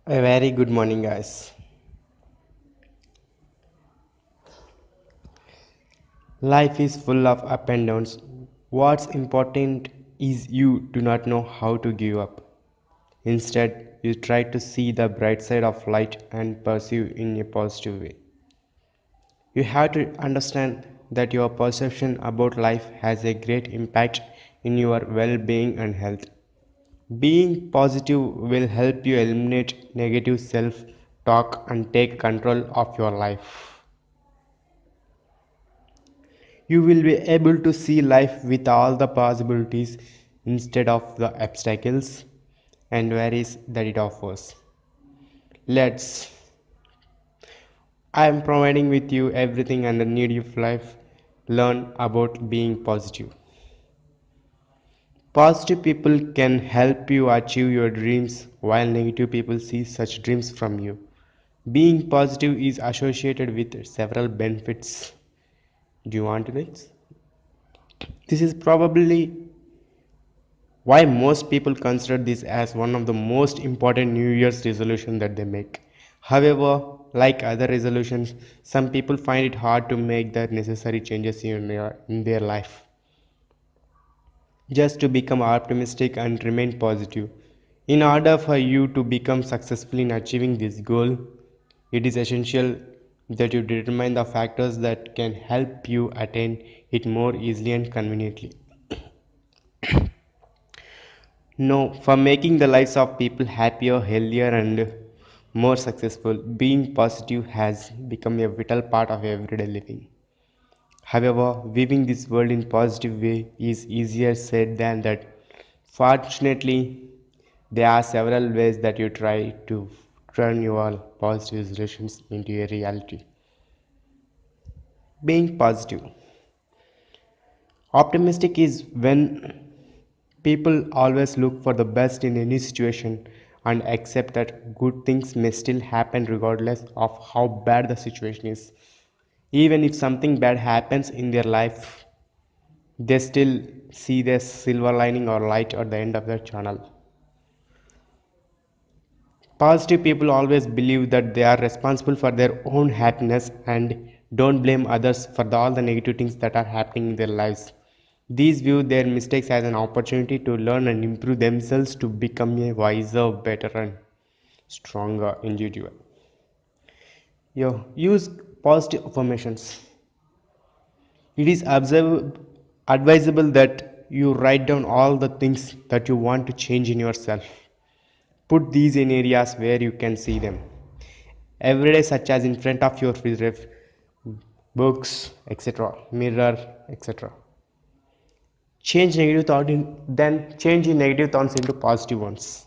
A very good morning, guys. Life is full of up and downs. What's important is you do not know how to give up. Instead, you try to see the bright side of light and pursue in a positive way. You have to understand that your perception about life has a great impact in your well being and health. Being positive will help you eliminate negative self talk and take control of your life. You will be able to see life with all the possibilities instead of the obstacles and worries that it offers. Let's I am providing with you everything and the need of life. Learn about being positive. Positive people can help you achieve your dreams while negative people see such dreams from you. Being positive is associated with several benefits. Do you want to this? This is probably why most people consider this as one of the most important New Year's resolutions that they make. However, like other resolutions, some people find it hard to make the necessary changes in their life just to become optimistic and remain positive. In order for you to become successful in achieving this goal, it is essential that you determine the factors that can help you attain it more easily and conveniently. No, for making the lives of people happier, healthier, and more successful, being positive has become a vital part of everyday living. However, viewing this world in positive way is easier said than that. Fortunately, there are several ways that you try to turn your positive resolutions into a reality. Being positive. Optimistic is when people always look for the best in any situation and accept that good things may still happen regardless of how bad the situation is. Even if something bad happens in their life, they still see the silver lining or light at the end of their tunnel. Positive people always believe that they are responsible for their own happiness and don't blame others for all the negative things that are happening in their lives. These view their mistakes as an opportunity to learn and improve themselves to become a wiser, better, and stronger individual. Use positive affirmations. It is advisable that you write down all the things that you want to change in yourself. Put these in areas where you can see them every day, such as in front of your books, etc., mirror, etc. Change in negative thoughts into positive ones.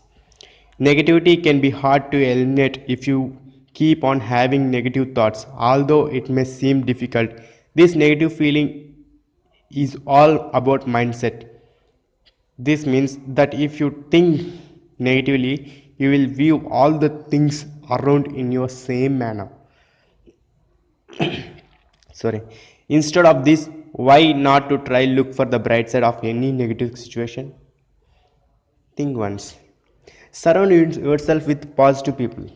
Negativity can be hard to eliminate if you keep on having negative thoughts. Although it may seem difficult, this negative feeling is all about mindset. This means that if you think negatively, you will view all the things around in your same manner. Sorry. Instead of this, why not to try look for the bright side of any negative situation? Think once. Surround yourself with positive people.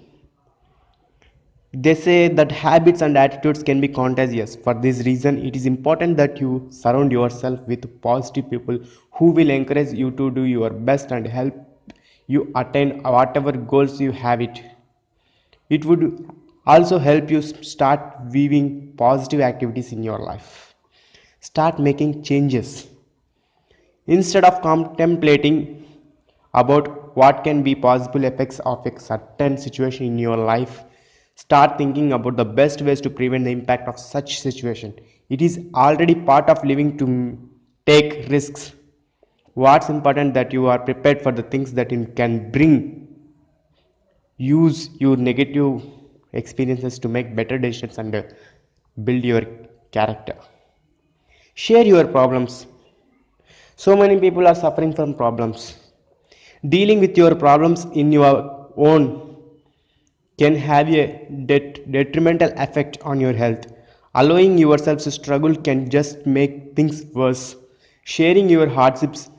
They say that habits and attitudes can be contagious. For this reason, it is important that you surround yourself with positive people who will encourage you to do your best and help you attain whatever goals you have it. It would also help you start weaving positive activities in your life. Start making changes. Instead of contemplating about what can be possible effects of a certain situation in your life, start thinking about the best ways to prevent the impact of such situation. It is already part of living to take risks. What's important that you are prepared for the things that can bring. Use your negative experiences to make better decisions and build your character. Share your problems. So many people are suffering from problems. Dealing with your problems in your own can have a detrimental effect on your health. Allowing yourself to struggle can just make things worse. Sharing your hardships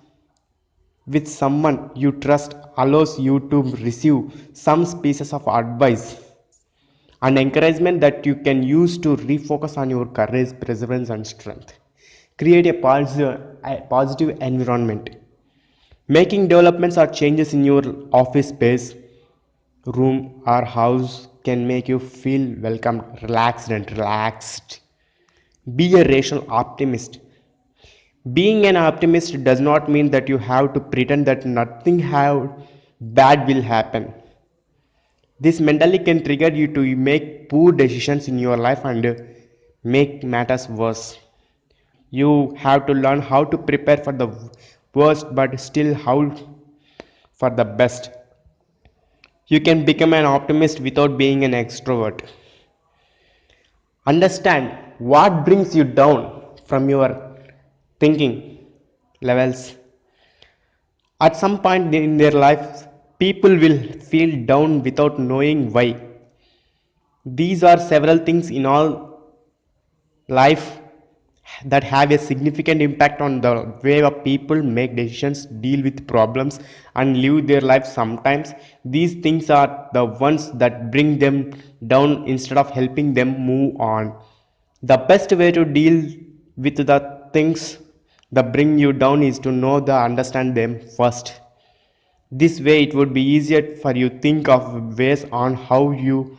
with someone you trust allows you to receive some pieces of advice and encouragement that you can use to refocus on your courage, perseverance, and strength. Create a positive environment. Making developments or changes in your office space, room, or house can make you feel welcomed, relaxed, and relaxed. Be a rational optimist. Being an optimist does not mean that you have to pretend that nothing bad will happen. This mentally can trigger you to make poor decisions in your life and make matters worse. You have to learn how to prepare for the worst but still how for the best. You can become an optimist without being an extrovert. Understand what brings you down from your thinking levels. At some point in their lives, people will feel down without knowing why. These are several things in all life that have a significant impact on the way of people make decisions, deal with problems, and live their life. Sometimes these things are the ones that bring them down instead of helping them move on. The best way to deal with the things that bring you down is to know the understand them first. This way it would be easier for you think of ways on how you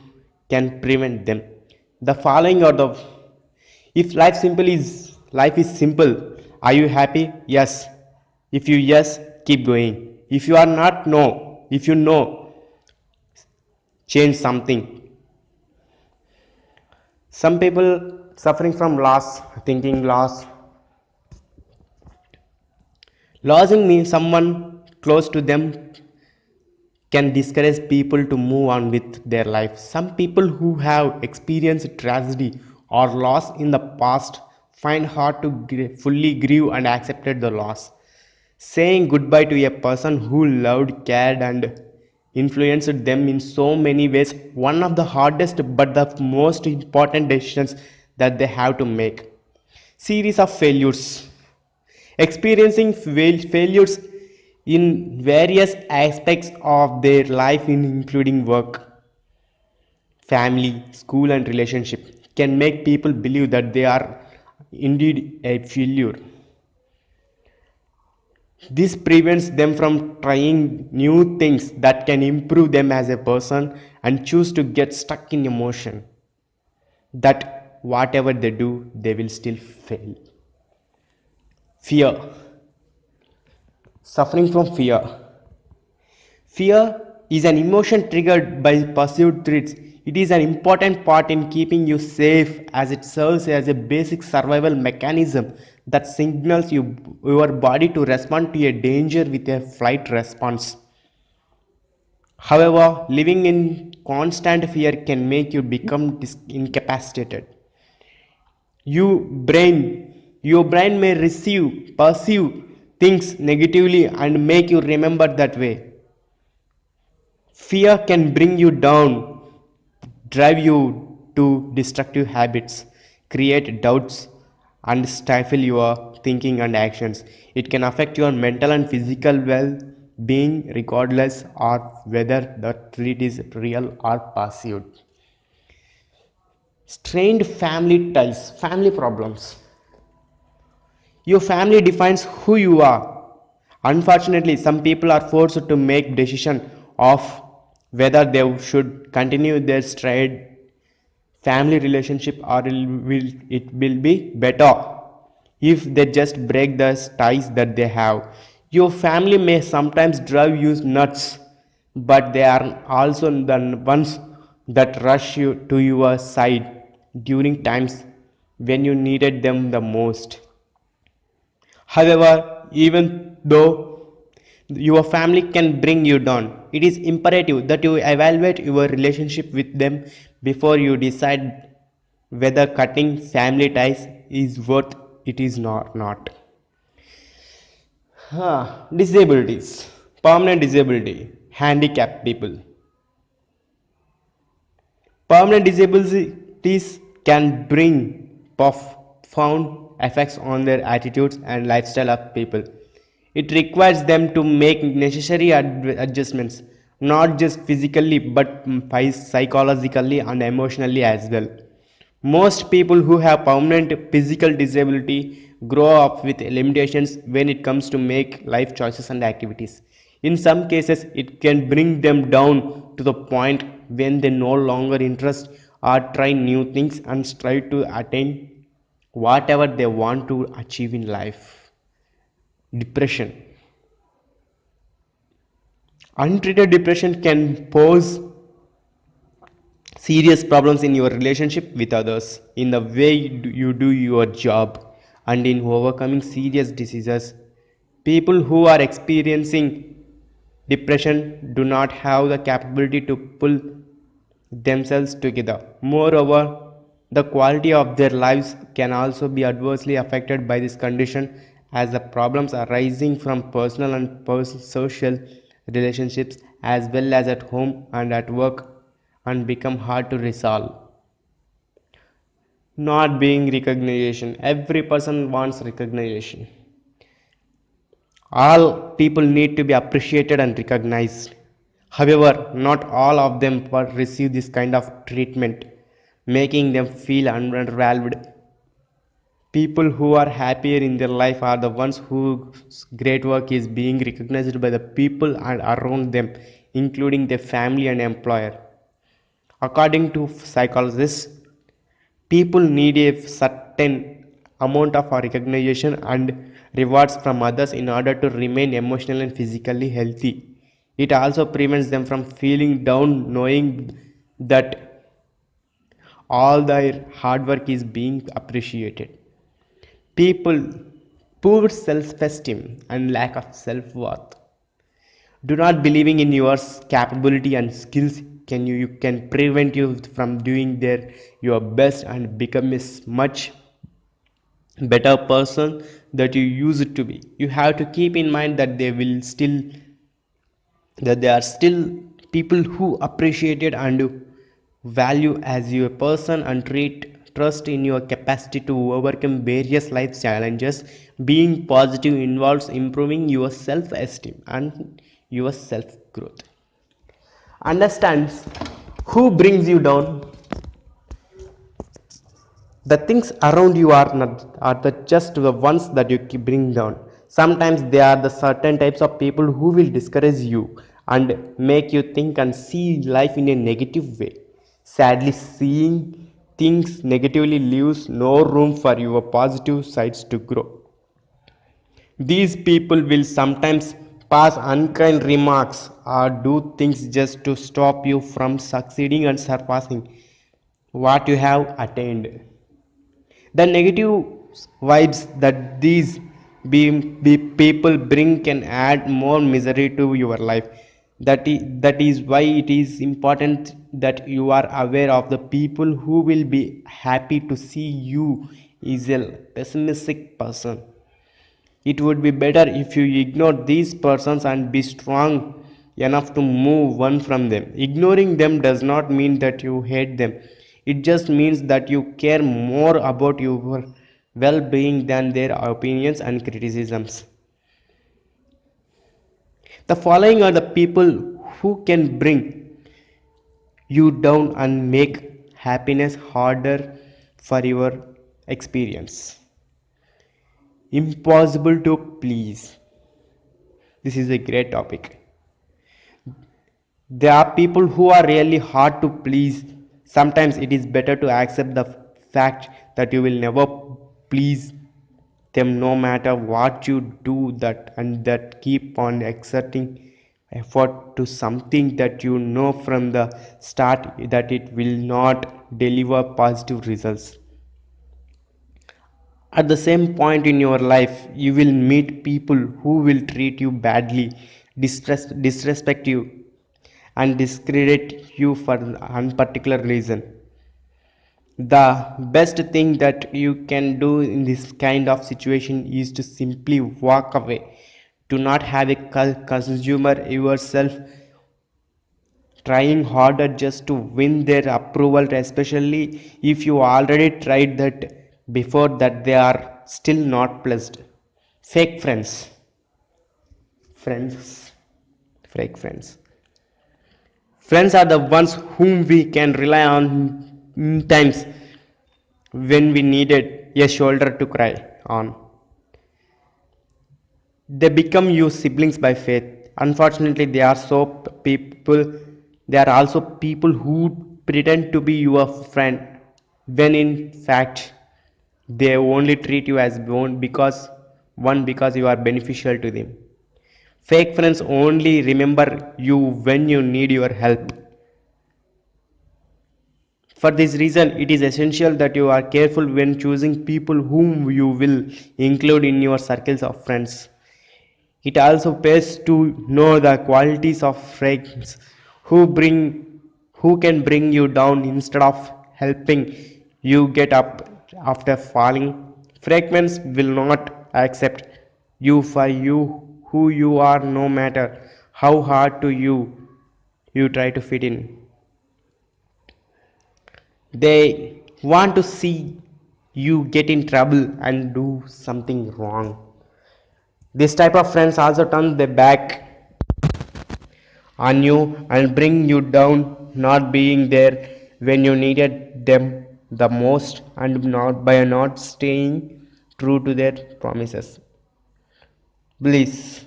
can prevent them. The following are the if life is simple, are you happy? Yes. If you yes, keep going. If you are not, no. If you know, change something. Some people suffering from loss, thinking loss. Losing means someone close to them can discourage people to move on with their life. Some people who have experienced tragedy or loss in the past find hard to fully grieve and accepted the loss. Saying goodbye to a person who loved, cared, and influenced them in so many ways, one of the hardest but the most important decisions that they have to make. Series of failures. Experiencing failures in various aspects of their life, including work, family, school, and relationship, can make people believe that they are indeed a failure. This prevents them from trying new things that can improve them as a person and choose to get stuck in emotion that whatever they do, they will still fail. Fear. Suffering from fear. Fear is an emotion triggered by perceived threats. It is an important part in keeping you safe as it serves as a basic survival mechanism that signals your body to respond to a danger with a flight response. However, living in constant fear can make you become incapacitated. Your brain may perceive things negatively and make you remember that way. Fear can bring you down, drive you to destructive habits, create doubts, and stifle your thinking and actions. It can affect your mental and physical well being, regardless of whether the threat is real or perceived. Strained family ties, family problems. Your family defines who you are. Unfortunately, some people are forced to make decision of whether they should continue their strained family relationship or it will be better if they just break the ties that they have. Your family may sometimes drive you nuts, but they are also the ones that rush you to your side during times when you needed them the most. However, even though your family can bring you down, it is imperative that you evaluate your relationship with them before you decide whether cutting family ties is worth it is not. Disabilities, permanent disability, handicapped people. Permanent disabilities can bring profound effects on their attitudes and lifestyle of people. It requires them to make necessary adjustments, not just physically but psychologically and emotionally as well. Most people who have permanent physical disability grow up with limitations when it comes to make life choices and activities. In some cases, it can bring them down to the point when they no longer interest or try new things and strive to attain whatever they want to achieve in life. Depression. Untreated depression can pose serious problems in your relationship with others, in the way you do your job, and in overcoming serious diseases. People who are experiencing depression do not have the capability to pull themselves together. Moreover, the quality of their lives can also be adversely affected by this condition, as the problems arising from personal and social relationships as well as at home and at work and become hard to resolve. Not being recognition. Every person wants recognition. All people need to be appreciated and recognized. However, not all of them receive this kind of treatment, making them feel undervalued. People who are happier in their life are the ones whose great work is being recognized by the people and around them, including their family and employer. According to psychologists, people need a certain amount of recognition and rewards from others in order to remain emotionally and physically healthy. It also prevents them from feeling down knowing that all their hard work is being appreciated. People, poor self esteem and lack of self worth, do not believing in your capability and skills can prevent you from doing your best and become a much better person that you used to be. You have to keep in mind that there are still people who appreciate it and value as you a person and treat trust in your capacity to overcome various life challenges. Being positive involves improving your self esteem and your self growth. Understands who brings you down. The things around you are not are the just the ones that you keep bring down. Sometimes they are the certain types of people who will discourage you and make you think and see life in a negative way. Sadly, seeing things negatively leaves no room for your positive sides to grow. These people will sometimes pass unkind remarks or do things just to stop you from succeeding and surpassing what you have attained. The negative vibes that these people bring can add more misery to your life. That is why it is important that you are aware of the people who will be happy to see you is a pessimistic person. It would be better if you ignore these persons and be strong enough to move on from them. Ignoring them does not mean that you hate them. It just means that you care more about your well being than their opinions and criticisms. The following are the people who can bring you down and make happiness harder for your experience. Impossible to please. This is a great topic. There are people who are really hard to please. Sometimes it is better to accept the fact that you will never please them no matter what you do that and that keep on exerting effort to something that you know from the start that it will not deliver positive results. At the same point in your life, you will meet people who will treat you badly, disrespect you, and discredit you for an unparticular reason. The best thing that you can do in this kind of situation is to simply walk away. Do not have a consumer yourself trying harder just to win their approval, especially if you already tried that before that they are still not pleased. Fake friends. Friends, fake friends. Friends are the ones whom we can rely on in times when we needed a shoulder to cry on. They become you siblings by faith. Unfortunately, they are also people who pretend to be your friend when in fact they only treat you as one because you are beneficial to them. Fake friends only remember you when you need your help. For this reason, it is essential that you are careful when choosing people whom you will include in your circles of friends. It also pays to know the qualities of friends who can bring you down instead of helping you get up after falling. Fragments will not accept you who you are no matter how hard to you try to fit in. They want to see you get in trouble and do something wrong. This type of friends also turn their back on you and bring you down, not being there when you needed them the most and not by not staying true to their promises. Beliefs.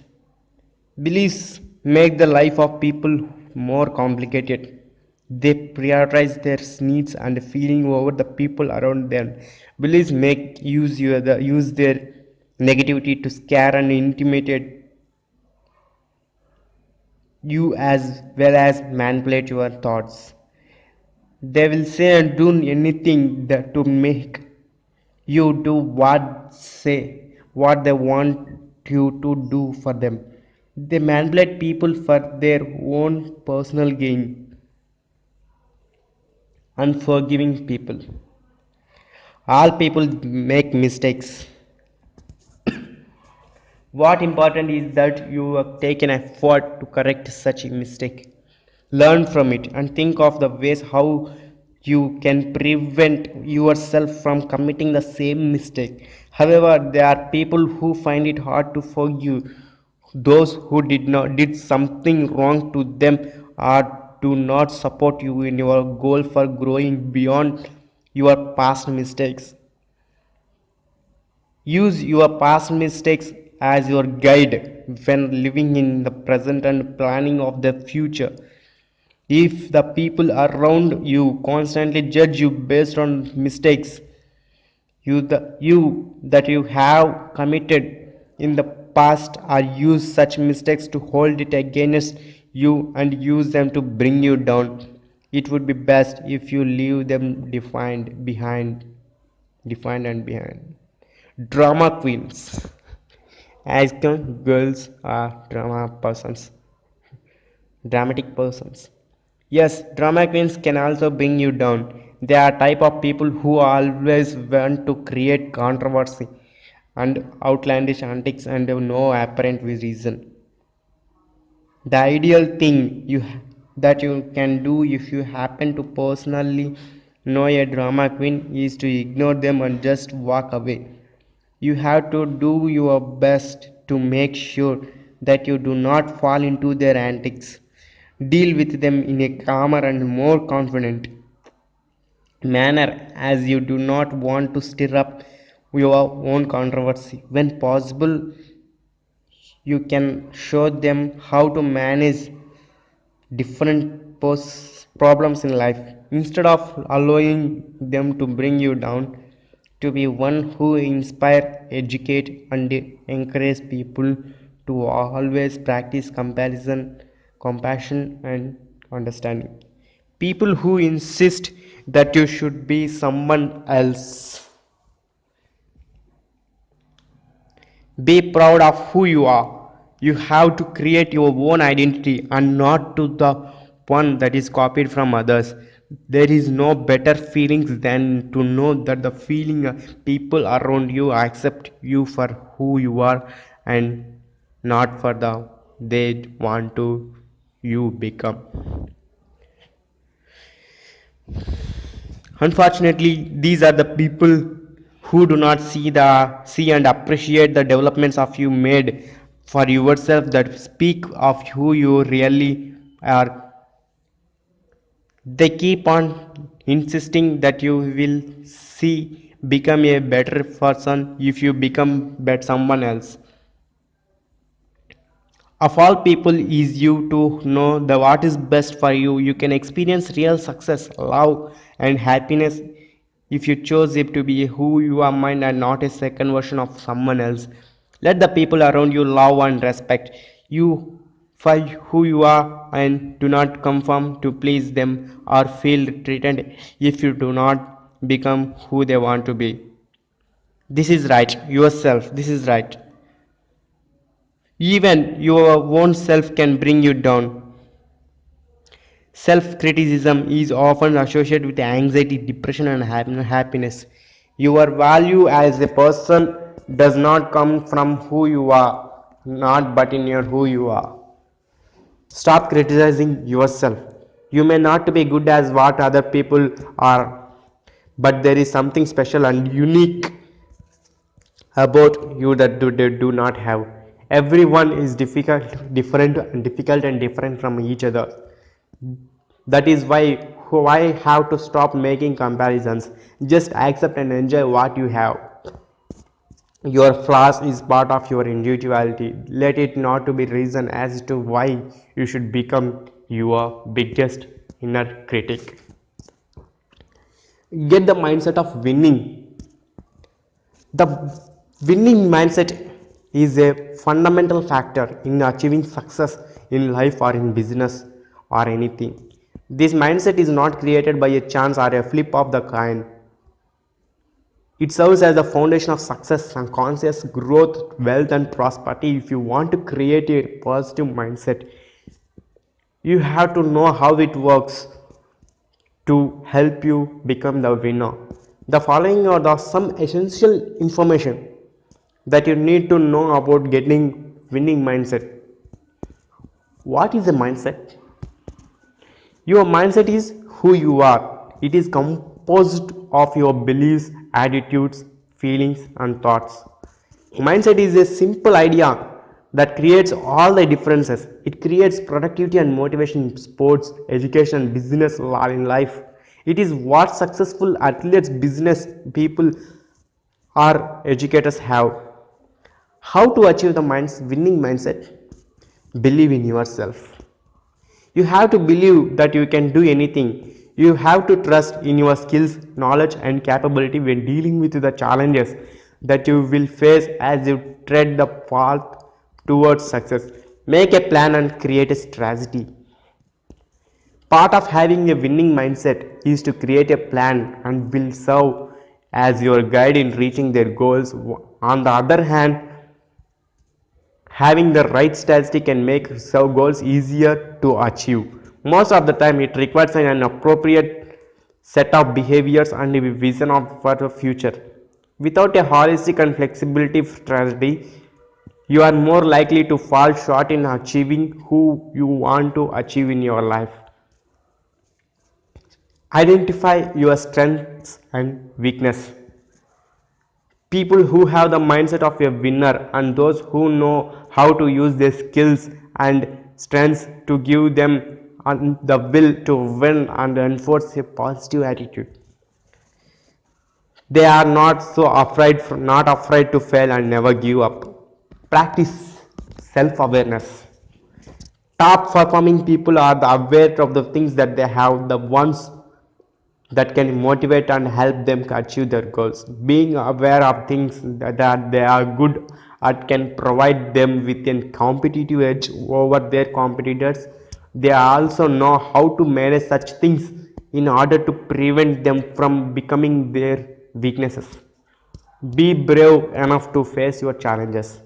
Beliefs make the life of people more complicated. They prioritize their needs and feeling over the people around them. Beliefs make use their negativity to scare and intimidate you as well as manipulate your thoughts. They will say and do anything to make you do what they want you to do for them. They manipulate people for their own personal gain. Unforgiving people. All people make mistakes. What important is that you have taken effort to correct such a mistake. Learn from it and think of the ways how you can prevent yourself from committing the same mistake. However, there are people who find it hard to forgive those who did something wrong to them or do not support you in your goal for growing beyond your past mistakes. Use your past mistakes as your guide when living in the present and planning of the future. If the people around you constantly judge you based on mistakes that you have committed in the past or use such mistakes to hold it against you and use them to bring you down, it would be best if you leave them defined and behind. Drama queens. As girls are dramatic persons. Yes, drama queens can also bring you down. They are type of people who always want to create controversy and outlandish antics and have no apparent reason. The ideal thing that you can do if you happen to personally know a drama queen is to ignore them and just walk away. You have to do your best to make sure that you do not fall into their antics. Deal with them in a calmer and more confident manner as you do not want to stir up your own controversy. When possible, you can show them how to manage different problems in life instead of allowing them to bring you down. To be one who inspire, educate and encourage people to always practice comparison, compassion and understanding. People who insist that you should be someone else. Be proud of who you are. You have to create your own identity and not to the one that is copied from others. There is no better feelings than to know that the feeling people around you accept you for who you are and not for the they want to you become. Unfortunately, these are the people who do not see and appreciate the developments of you made for yourself that speak of who you really are. They keep on insisting that you will see become a better person if you become someone else. Of all people is you to know the what is best for you. You can experience real success, love and happiness if you choose it to be who you are mind and not a second version of someone else. Let the people around you love and respect you for who you are and do not conform to please them or feel threatened if you do not become who they want to be. This is right. Yourself. This is right. Even your own self can bring you down. Self criticism is often associated with anxiety, depression, and happiness. Your value as a person does not come from who you are, not but in your who you are. Stop criticizing yourself. You may not be good as what other people are, but there is something special and unique about you that they do not have. Everyone is different and different from each other. That is why have to stop making comparisons. Just accept and enjoy what you have. Your flaws is part of your individuality. Let it not to be reason as to why you should become your biggest inner critic. Get the mindset of winning. The winning mindset is a fundamental factor in achieving success in life or in business or anything. This mindset is not created by a chance or a flip of the coin. It serves as the foundation of success and conscious growth, wealth, and prosperity. If you want to create a positive mindset, you have to know how it works to help you become the winner. The following are the some essential information that you need to know about getting winning mindset. What is a mindset? Your mindset is who you are. It is composed of your beliefs, attitudes, feelings, and thoughts. Mindset is a simple idea that creates all the differences. It creates productivity and motivation in sports, education, business, or in life. It is what successful athletes, business people, or educators have. How to achieve the winning mindset? Believe in yourself. You have to believe that you can do anything. You have to trust in your skills, knowledge, and capability when dealing with the challenges that you will face as you tread the path towards success. Make a plan and create a strategy. Part of having a winning mindset is to create a plan and will serve as your guide in reaching their goals. On the other hand, having the right strategy can make serve goals easier to achieve. Most of the time, it requires an appropriate set of behaviors and a vision for the future. Without a holistic and flexibility strategy, you are more likely to fall short in achieving who you want to achieve in your life. Identify your strengths and weakness. People who have the mindset of a winner and those who know how to use their skills and strengths to give them the will to win and enforce a positive attitude. They are not afraid to fail and never give up. Practice self-awareness. Top performing people are aware of the things that they have, the ones that can motivate and help them achieve their goals. Being aware of things that they are good at can provide them with a competitive edge over their competitors. They also know how to manage such things in order to prevent them from becoming their weaknesses. Be brave enough to face your challenges.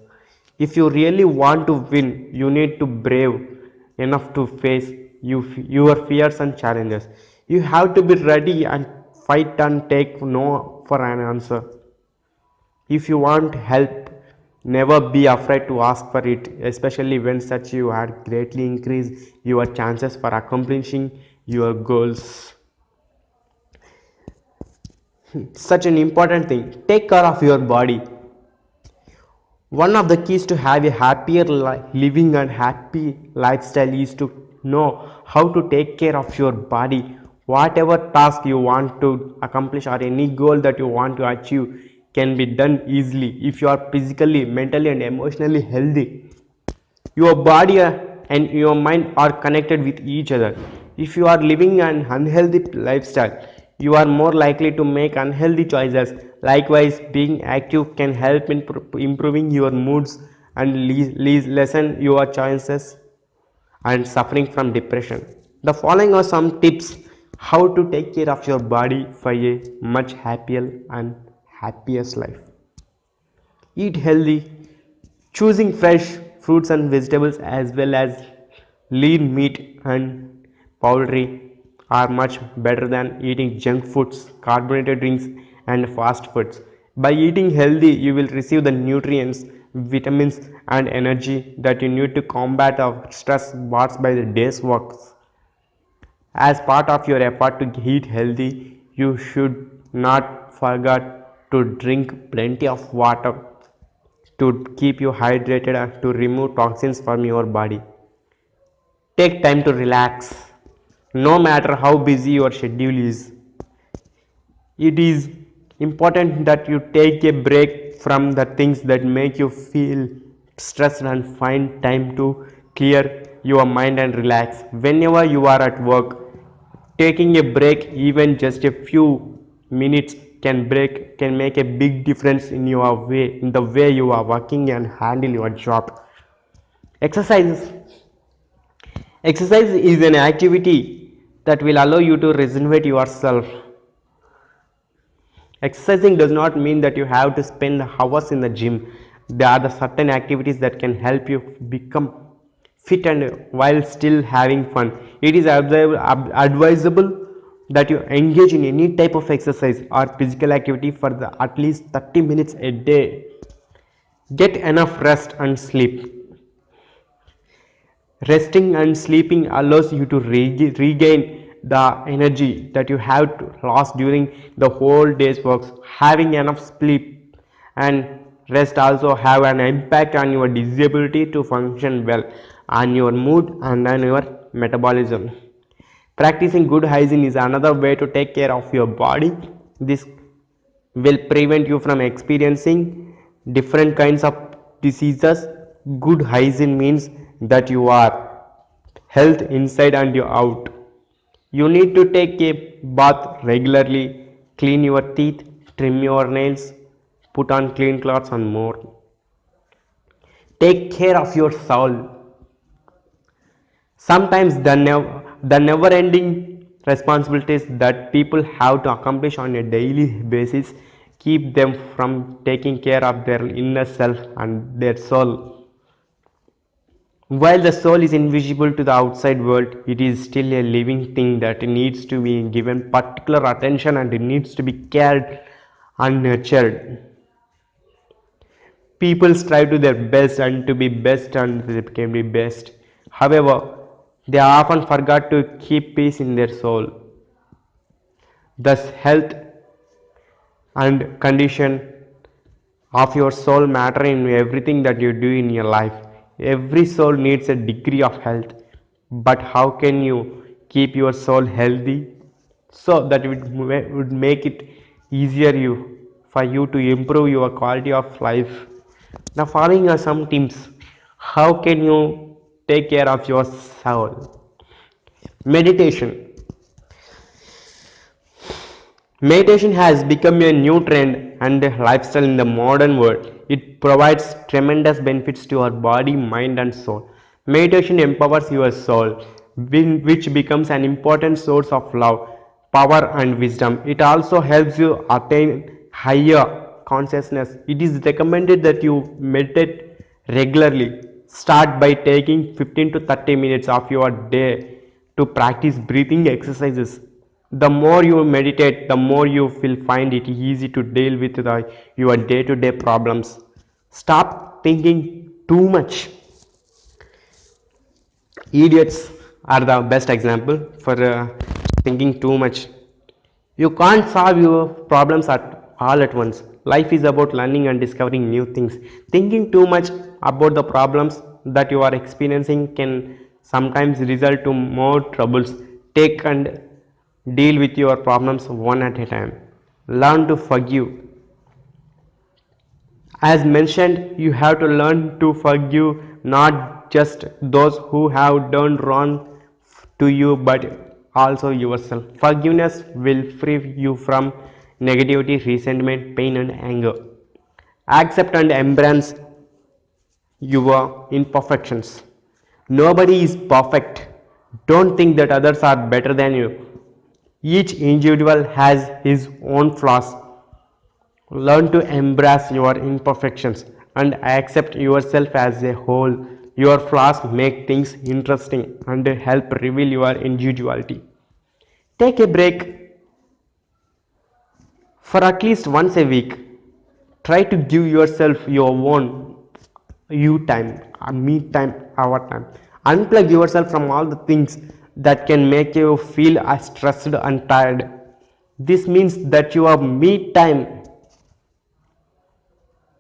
If you really want to win, you need to brave enough to face your fears and challenges. You have to be ready and fight and take no for an answer. If you want help, never be afraid to ask for it, especially when such you had greatly increased your chances for accomplishing your goals. Such an important thing. Take care of your body. One of the keys to have a happier living and happy lifestyle is to know how to take care of your body. Whatever task you want to accomplish or any goal that you want to achieve can be done easily if you are physically, mentally and emotionally healthy. Your body and your mind are connected with each other. If you are living an unhealthy lifestyle, you are more likely to make unhealthy choices. Likewise, being active can help in improving your moods and lessen your chances and suffering from depression. The following are some tips how to take care of your body for a much happier and happiest life. Eat healthy. Choosing fresh fruits and vegetables as well as lean meat and poultry are much better than eating junk foods, carbonated drinks, and fast foods. By eating healthy, you will receive the nutrients, vitamins, and energy that you need to combat the stress brought by the day's work. As part of your effort to eat healthy, you should not forget to drink plenty of water to keep you hydrated and to remove toxins from your body. Take time to relax. No matter how busy your schedule is, it is important that you take a break from the things that make you feel stressed and find time to clear your mind and relax. Whenever you are at work, taking a break, even just a few minutes, can make a big difference in the way you are working and handle your job. Exercise. Exercise is an activity that will allow you to regenerate yourself. Exercising does not mean that you have to spend hours in the gym. There are the certain activities that can help you become fit and while still having fun. It is advisable that you engage in any type of exercise or physical activity for at least 30 minutes a day. Get enough rest and sleep. Resting and sleeping allows you to regain the energy that you have lost during the whole day's work. Having enough sleep and rest also have an impact on your disability to function well, on your mood and on your metabolism. Practicing good hygiene is another way to take care of your body. This will prevent you from experiencing different kinds of diseases. Good hygiene means that you are health inside and out. You need to take a bath regularly, clean your teeth, trim your nails, put on clean clothes and more. Take care of your soul. Sometimes the never ending responsibilities that people have to accomplish on a daily basis keep them from taking care of their inner self and their soul. While the soul is invisible to the outside world, it is still a living thing that needs to be given particular attention and it needs to be cared and nurtured. People strive to their best and to be best and they can be best. However, they often forget to keep peace in their soul. Thus, health and condition of your soul matter in everything that you do in your life. Every soul needs a degree of health, but how can you keep your soul healthy so that it would make it easier for you to improve your quality of life? Now following are some tips how can you take care of your soul. Meditation. Meditation has become a new trend and lifestyle in the modern world. It provides tremendous benefits to our body, mind, and soul. Meditation empowers your soul, which becomes an important source of love, power, and wisdom. It also helps you attain higher consciousness. It is recommended that you meditate regularly. Start by taking 15 to 30 minutes of your day to practice breathing exercises. The more you meditate, the more you will find it easy to deal with your day-to-day problems. Stop thinking too much. Idiots are the best example for thinking too much. You can't solve your problems all at once. Life is about learning and discovering new things. Thinking too much about the problems that you are experiencing can sometimes result to more troubles. Take and deal with your problems one at a time. Learn to forgive. As mentioned, you have to learn to forgive not just those who have done wrong to you but also yourself. Forgiveness will free you from negativity, resentment, pain, and anger. Accept and embrace your imperfections. Nobody is perfect. Don't think that others are better than you. Each individual has his own flaws. Learn to embrace your imperfections and accept yourself as a whole. Your flaws make things interesting and help reveal your individuality. Take a break for at least once a week. Try to give yourself your own you time, me time, our time. Unplug yourself from all the things that can make you feel stressed and tired. This means that your me time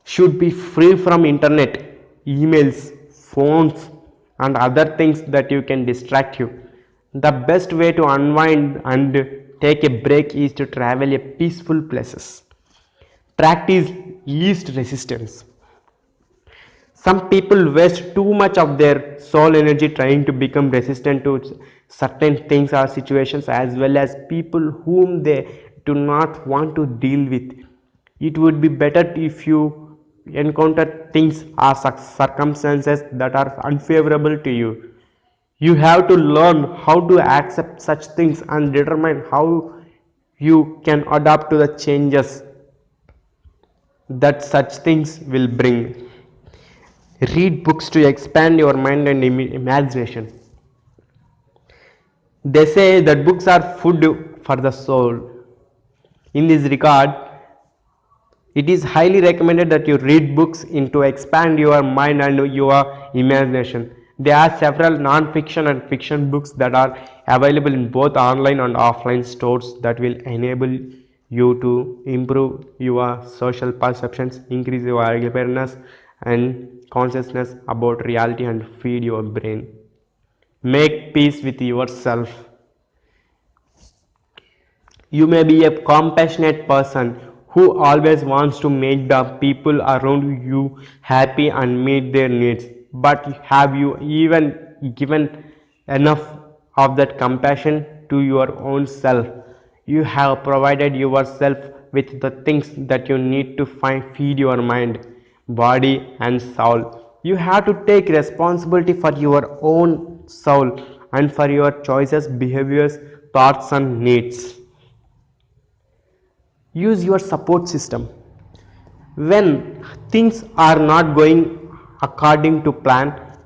should be free from internet, emails, phones, and other things that you can distract you. The best way to unwind and take a break is to travel a peaceful places. Practice least resistance. Some people waste too much of their soul energy trying to become resistant to certain things or situations, as well as people whom they do not want to deal with. It would be better if you encounter things or circumstances that are unfavorable to you. You have to learn how to accept such things and determine how you can adapt to the changes that such things will bring. Read books to expand your mind and imagination. They say that books are food for the soul. In this regard, it is highly recommended that you read books in to expand your mind and your imagination. There are several non-fiction and fiction books that are available in both online and offline stores that will enable you to improve your social perceptions, increase your awareness and consciousness about reality, and feed your brain. Make peace with yourself. You may be a compassionate person who always wants to make the people around you happy and meet their needs. But have you even given enough of that compassion to your own self? You have provided yourself with the things that you need to feed your mind, body, and soul. You have to take responsibility for your own soul and for your choices, behaviors, thoughts, and needs. Use your support system. When things are not going according to plan,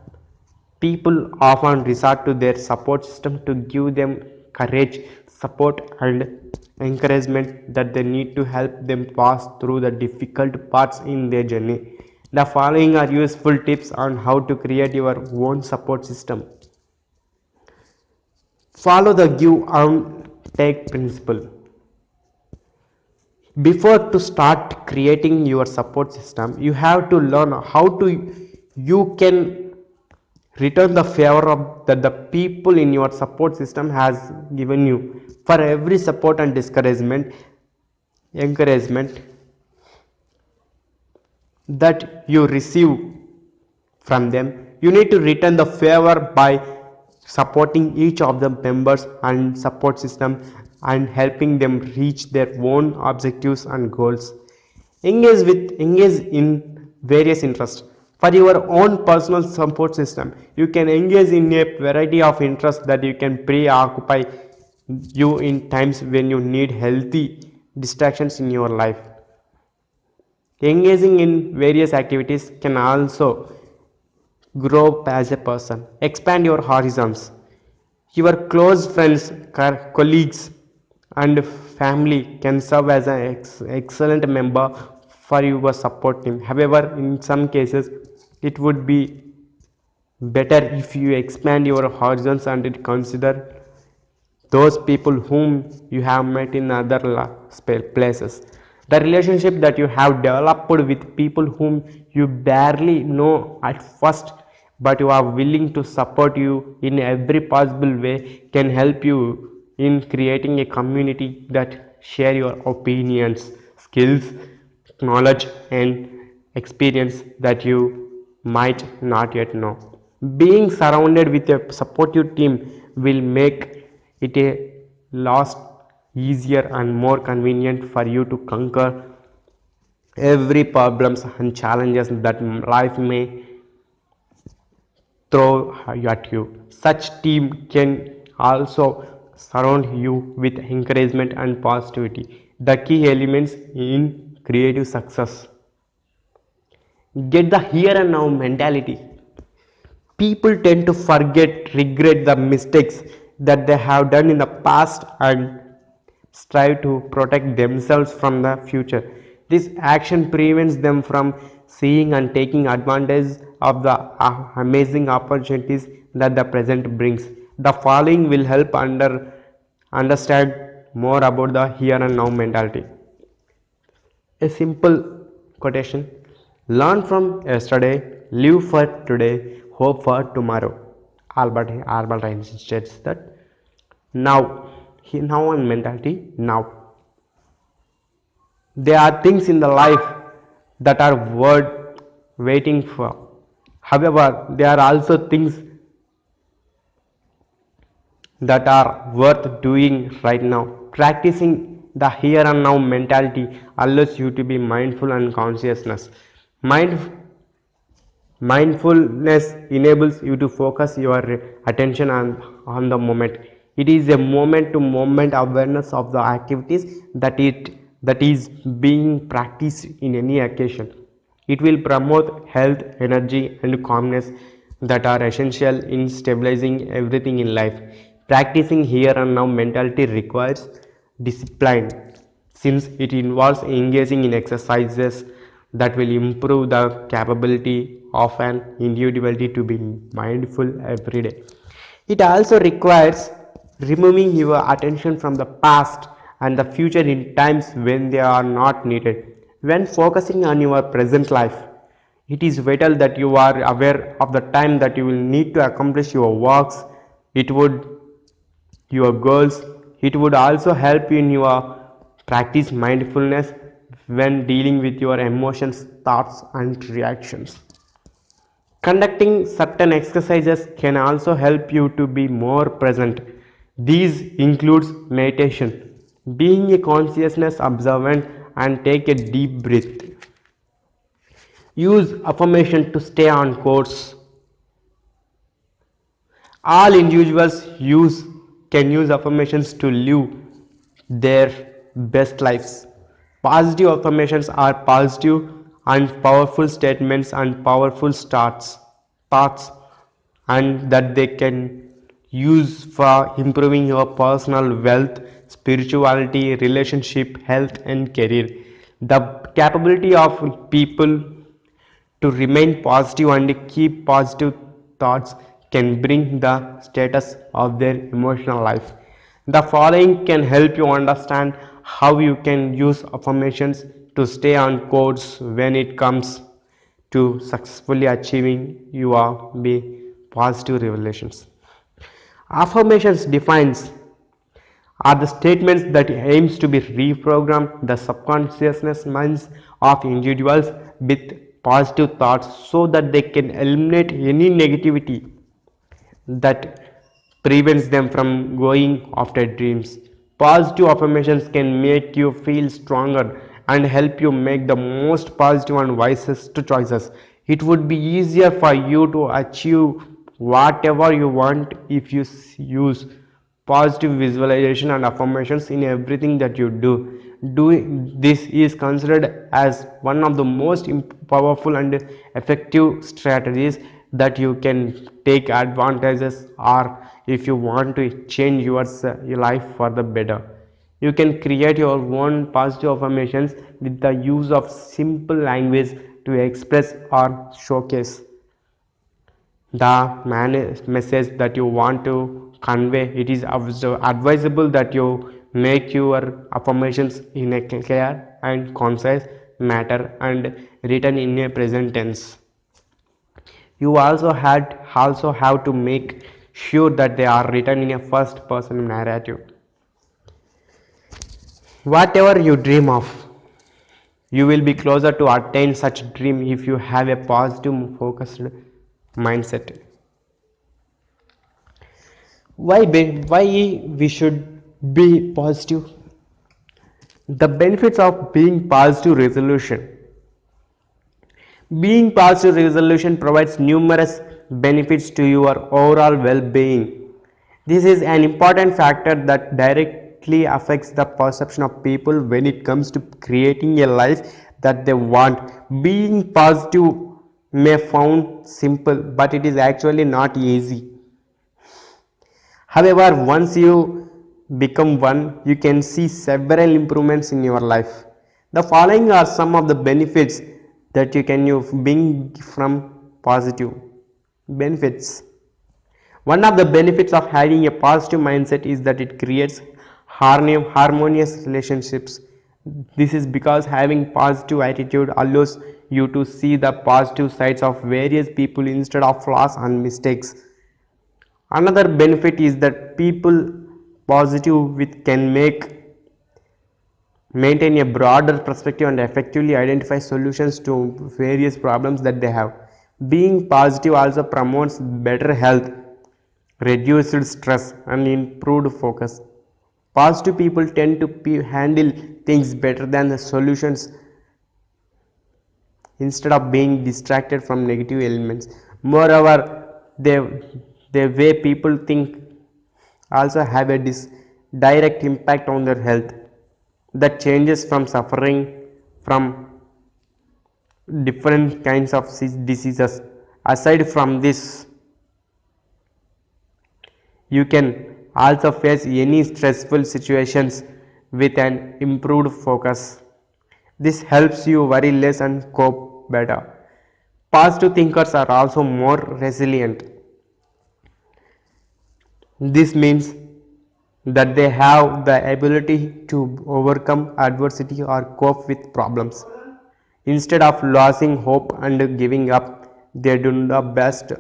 people often resort to their support system to give them courage, support, and encouragement that they need to help them pass through the difficult parts in their journey. The following are useful tips on how to create your own support system. Follow the give and take principle. Before to start creating your support system, you have to learn how to you can return the favor of that the people in your support system has given you. For every support and discouragement, encouragement that you receive from them, you need to return the favor by supporting each of the members and support system and helping them reach their own objectives and goals. Engage in various interests. For your own personal support system, you can engage in a variety of interests that you can preoccupy you in times when you need healthy distractions in your life. Engaging in various activities can also grow as a person, expand your horizons. Your close friends, colleagues, and family can serve as an excellent member for your support team. However, in some cases, it would be better if you expand your horizons and consider those people whom you have met in other places. The relationship that you have developed with people whom you barely know at first, but you are willing to support you in every possible way, can help you in creating a community that share your opinions, skills, knowledge and experience that you might not yet know. Being surrounded with a supportive team will make it a lot easier and more convenient for you to conquer every problems and challenges that life may throw at you. Such team can also surround you with encouragement and positivity. The key elements in creative success. Get the here and now mentality. People tend to forget, regret the mistakes that they have done in the past and strive to protect themselves from the future. This action prevents them from seeing and taking advantage of the amazing opportunities that the present brings. The following will help understand more about the here and now mentality. A simple quotation: learn from yesterday, live for today, hope for tomorrow. Albert Einstein states that. Now, now and mentality. Now, there are things in the life that are worth waiting for. However, there are also things that are worth doing right now. Practicing the here and now mentality allows you to be mindful and consciousness. Mind, Mindfulness enables you to focus your attention on the moment. It is a moment to moment awareness of the activities that is being practiced in any occasion. It will promote health, energy and calmness that are essential in stabilizing everything in life. Practicing here and now mentality requires discipline, since it involves engaging in exercises that will improve the capability of an individual to be mindful every day. It also requires removing your attention from the past and the future in times when they are not needed. When focusing on your present life, it is vital that you are aware of the time that you will need to accomplish your works. It would your goals. It would also help you in your practice mindfulness when dealing with your emotions, thoughts and reactions. Conducting certain exercises can also help you to be more present. These includes meditation, being a consciousness observant and take a deep breath. Use affirmation to stay on course. All individuals can use affirmations to live their best lives. Positive affirmations are positive and powerful statements and powerful thoughts, and that they can use for improving your personal wealth, spirituality, relationship, health and career. The capability of people to remain positive and keep positive thoughts can bring the status of their emotional life. The following can help you understand how you can use affirmations to stay on course when it comes to successfully achieving your be positive revelations. Affirmations defines are the statements that aims to be reprogram the subconsciousness minds of individuals with positive thoughts so that they can eliminate any negativity that prevents them from going after dreams. Positive affirmations can make you feel stronger and help you make the most positive and wisest choices. It would be easier for you to achieve whatever you want if you use positive visualization and affirmations in everything that you do. Doing this is considered as one of the most powerful and effective strategies that you can take advantages, or if you want to change your life for the better. You can create your own positive affirmations with the use of simple language to express or showcase the message that you want to convey. It is advisable that you make your affirmations in a clear, and concise matter and written in a present tense. You also have to make sure that they are written in a first person narrative. Whatever you dream of, you will be closer to attain such dream if you have a positive focused mindset. Why we should be positive? The benefits of being positive resolution. Being positive resolution provides numerous benefits to your overall well-being. This is an important factor that directly affects the perception of people when it comes to creating a life that they want. Being positive may sound simple, but it is actually not easy. However, once you become one, you can see several improvements in your life. The following are some of the benefits that you can bring from positive benefits. One of the benefits of having a positive mindset is that it creates harmonious relationships. This is because having positive attitude allows you to see the positive sides of various people instead of flaws and mistakes. Another benefit is that people positive with can maintain a broader perspective and effectively identify solutions to various problems that they have. Being positive also promotes better health, reduced stress, and improved focus. Positive people tend to handle things better than the solutions instead of being distracted from negative elements. Moreover, the way people think also have a direct impact on their health that changes from suffering from different kinds of diseases. Aside from this, you can also face any stressful situations with an improved focus. This helps you worry less and cope better. Positive thinkers are also more resilient. This means that they have the ability to overcome adversity or cope with problems. Instead of losing hope and giving up, they do the best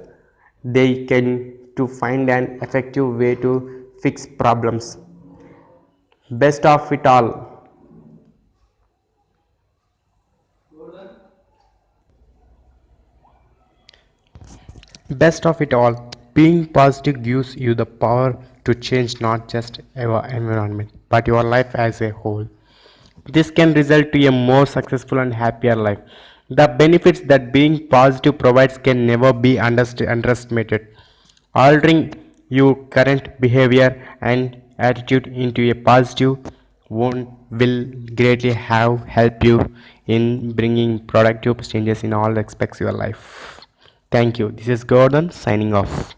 they can to find an effective way to fix problems. Best of it all. Best of it all, being positive gives you the power to change not just your environment, but your life as a whole. This can result to a more successful and happier life. The benefits that being positive provides can never be underestimated. Altering your current behavior and attitude into a positive one will greatly have help you in bringing productive changes in all aspects of your life. Thank you. This is Gordon signing off.